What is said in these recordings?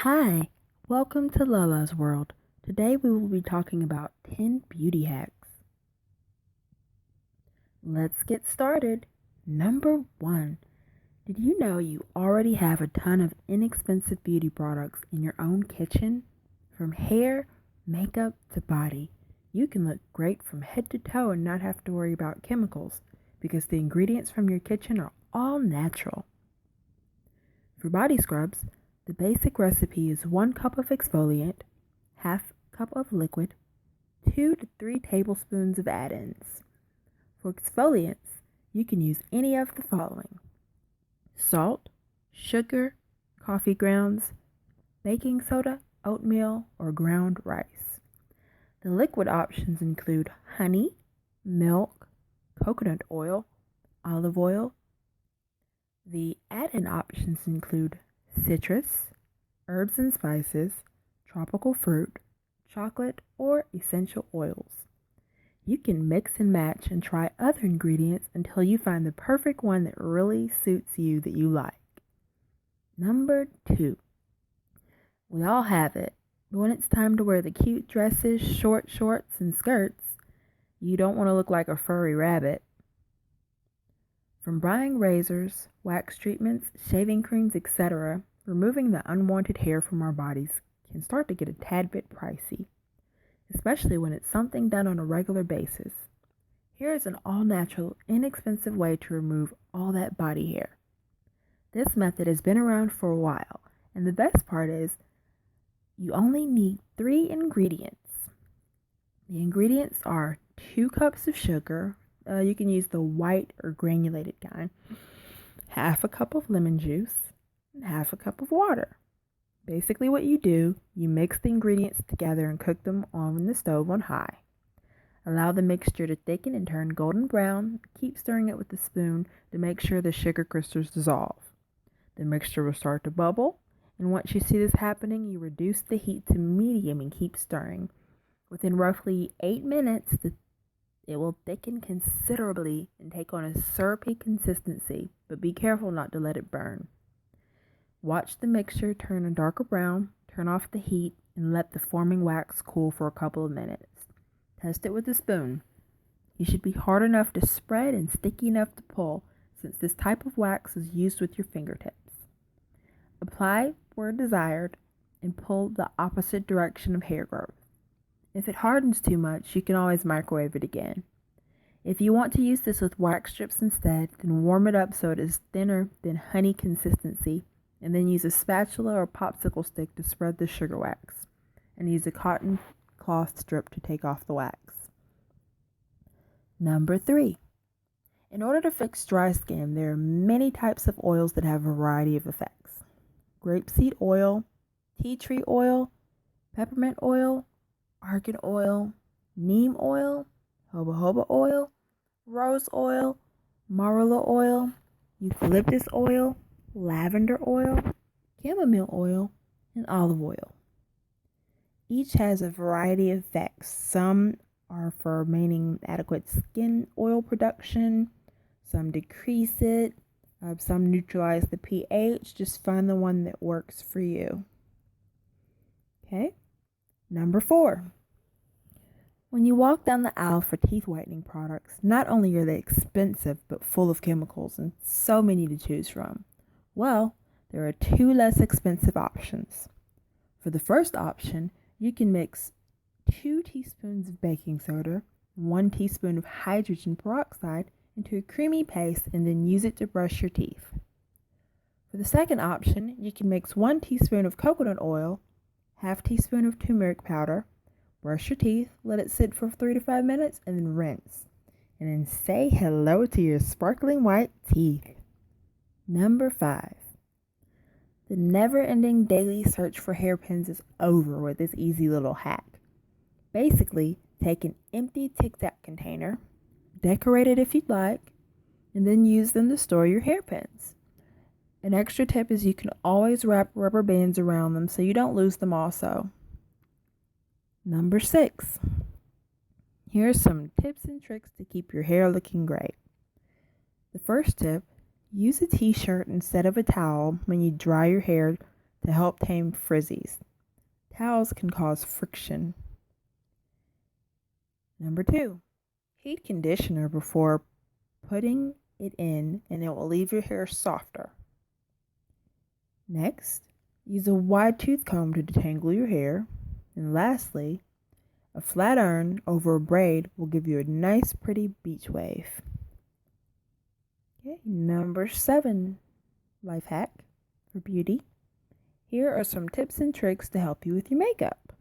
Hi, welcome to Lalas World. Today we will be talking about 10 beauty hacks. Let's get started. Number 1. Did you know you already have a ton of inexpensive beauty products in your own kitchen? From hair, makeup, to body. You can look great from head to toe and not have to worry about chemicals because the ingredients from your kitchen are all natural. For body scrubs, the basic recipe is 1 cup of exfoliant, half cup of liquid, 2 to 3 tablespoons of add-ins. For exfoliants, you can use any of the following: salt, sugar, coffee grounds, baking soda, oatmeal, or ground rice. The liquid options include honey, milk, coconut oil, olive oil. The add-in options include citrus, herbs and spices, tropical fruit, chocolate, or essential oils. You can mix and match and try other ingredients until you find the perfect one that really suits you that you like. Number 2. We all have it, but when it's time to wear the cute dresses, short shorts, and skirts, you don't want to look like a furry rabbit. From buying razors, wax treatments, shaving creams, etc., removing the unwanted hair from our bodies can start to get a tad bit pricey, especially when it's something done on a regular basis. Here is an all-natural, inexpensive way to remove all that body hair. This method has been around for a while, and the best part is you only need 3 ingredients. The ingredients are 2 cups of sugar. You can use the white or granulated kind, half a cup of lemon juice, and half a cup of water. Basically what you do, you mix the ingredients together and cook them on the stove on high. Allow the mixture to thicken and turn golden brown. Keep stirring it with a spoon to make sure the sugar crystals dissolve. The mixture will start to bubble, and once you see this happening, you reduce the heat to medium and keep stirring. Within roughly 8 minutes, it will thicken considerably and take on a syrupy consistency, but be careful not to let it burn. Watch the mixture turn a darker brown, turn off the heat, and let the forming wax cool for a couple of minutes. Test it with a spoon. You should be hard enough to spread and sticky enough to pull, since this type of wax is used with your fingertips. Apply where desired and pull the opposite direction of hair growth. If it hardens too much, you can always microwave it again. If you want to use this with wax strips instead, then warm it up so it is thinner than honey consistency, and then use a spatula or popsicle stick to spread the sugar wax, and use a cotton cloth strip to take off the wax. Number 3. In order to fix dry skin, there are many types of oils that have a variety of effects. Grapeseed oil, tea tree oil, peppermint oil, argan oil, neem oil, jojoba oil, rose oil, marula oil, eucalyptus oil, lavender oil, chamomile oil, and olive oil. Each has a variety of effects. Some are for maintaining adequate skin oil production, some decrease it, some neutralize the pH. Just find the one that works for you. Okay? Number 4. When you walk down the aisle for teeth whitening products, not only are they expensive, but full of chemicals and so many to choose from. Well, there are 2 less expensive options. For the first option, you can mix 2 teaspoons of baking soda, 1 teaspoon of hydrogen peroxide into a creamy paste and then use it to brush your teeth. For the second option, you can mix 1 teaspoon of coconut oil, half teaspoon of turmeric powder, brush your teeth, let it sit for 3 to 5 minutes, and then rinse. And then say hello to your sparkling white teeth. Number 5. The never-ending daily search for hairpins is over with this easy little hack. Basically, take an empty Tic Tac container, decorate it if you'd like, and then use them to store your hairpins. An extra tip is you can always wrap rubber bands around them so you don't lose them also. Number 6. Here are some tips and tricks to keep your hair looking great. The first tip, use a t-shirt instead of a towel when you dry your hair to help tame frizzies. Towels can cause friction. Number 2, heat conditioner before putting it in, and it will leave your hair softer. Next, use a wide tooth comb to detangle your hair. And lastly, a flat iron over a braid will give you a nice pretty beach wave. Okay, number 7 life hack for beauty. Here are some tips and tricks to help you with your makeup.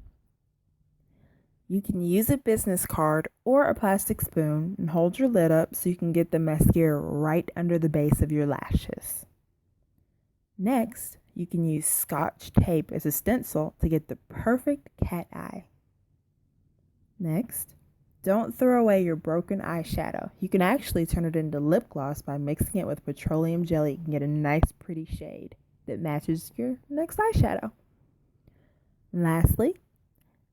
You can use a business card or a plastic spoon and hold your lid up so you can get the mascara right under the base of your lashes. Next, you can use Scotch tape as a stencil to get the perfect cat eye. Next, don't throw away your broken eyeshadow. You can actually turn it into lip gloss by mixing it with petroleum jelly. You can get a nice pretty shade that matches your next eyeshadow. And lastly,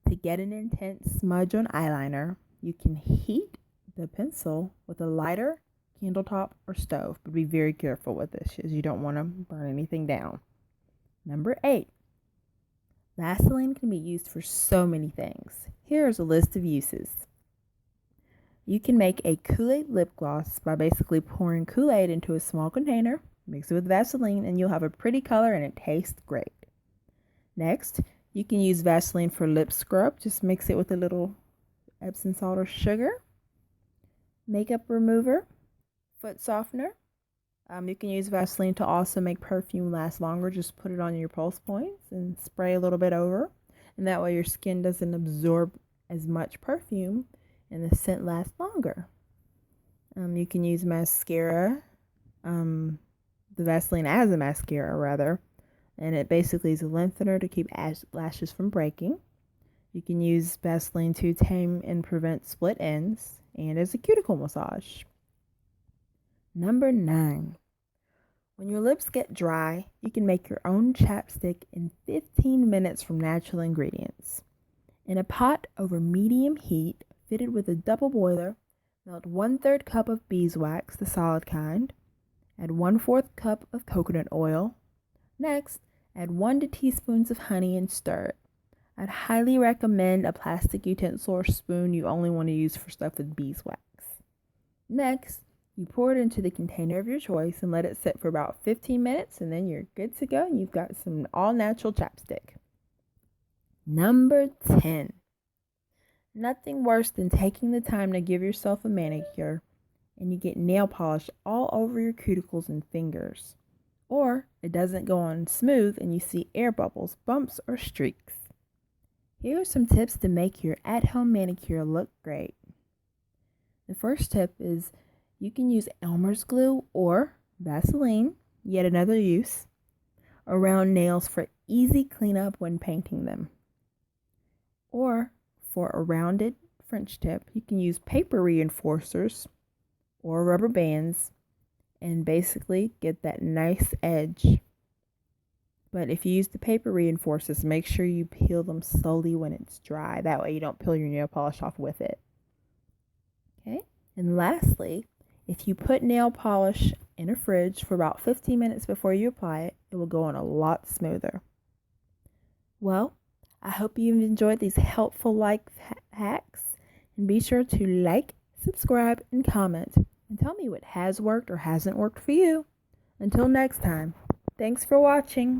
to get an intense smudge on eyeliner, you can heat the pencil with a lighter, candle top, or stove, but be very careful with this as you don't want to burn anything down. Number 8, Vaseline can be used for so many things. Here is a list of uses. You can make a Kool-Aid lip gloss by basically pouring Kool-Aid into a small container, mix it with Vaseline, and you'll have a pretty color and it tastes great. Next, you can use Vaseline for lip scrub. Just mix it with a little Epsom salt or sugar. Makeup remover, foot softener. You can use Vaseline to also make perfume last longer. Just put it on your pulse points and spray a little bit over. And that way your skin doesn't absorb as much perfume and the scent lasts longer. You can use mascara, the Vaseline as a mascara rather. And it basically is a lengthener to keep lashes from breaking. You can use Vaseline to tame and prevent split ends and as a cuticle massage. Number 9. When your lips get dry, you can make your own chapstick in 15 minutes from natural ingredients. In a pot over medium heat, fitted with a double boiler, melt 1/3 cup of beeswax, the solid kind. Add 1/4 cup of coconut oil. Next, add 1 to 2 teaspoons of honey and stir it. I'd highly recommend a plastic utensil or spoon you only want to use for stuff with beeswax. Next, you pour it into the container of your choice and let it sit for about 15 minutes, and then you're good to go and you've got some all-natural chapstick. Number 10. Nothing worse than taking the time to give yourself a manicure and you get nail polish all over your cuticles and fingers. Or it doesn't go on smooth and you see air bubbles, bumps, or streaks. Here are some tips to make your at-home manicure look great. The first tip is you can use Elmer's glue or Vaseline, yet another use, around nails for easy cleanup when painting them. Or for a rounded French tip, you can use paper reinforcers or rubber bands and basically get that nice edge. But if you use the paper reinforcers, make sure you peel them slowly when it's dry. That way you don't peel your nail polish off with it. Okay? And lastly, if you put nail polish in a fridge for about 15 minutes before you apply it, it will go on a lot smoother. Well, I hope you've enjoyed these helpful life hacks. And be sure to like, subscribe, and comment. And tell me what has worked or hasn't worked for you. Until next time, thanks for watching.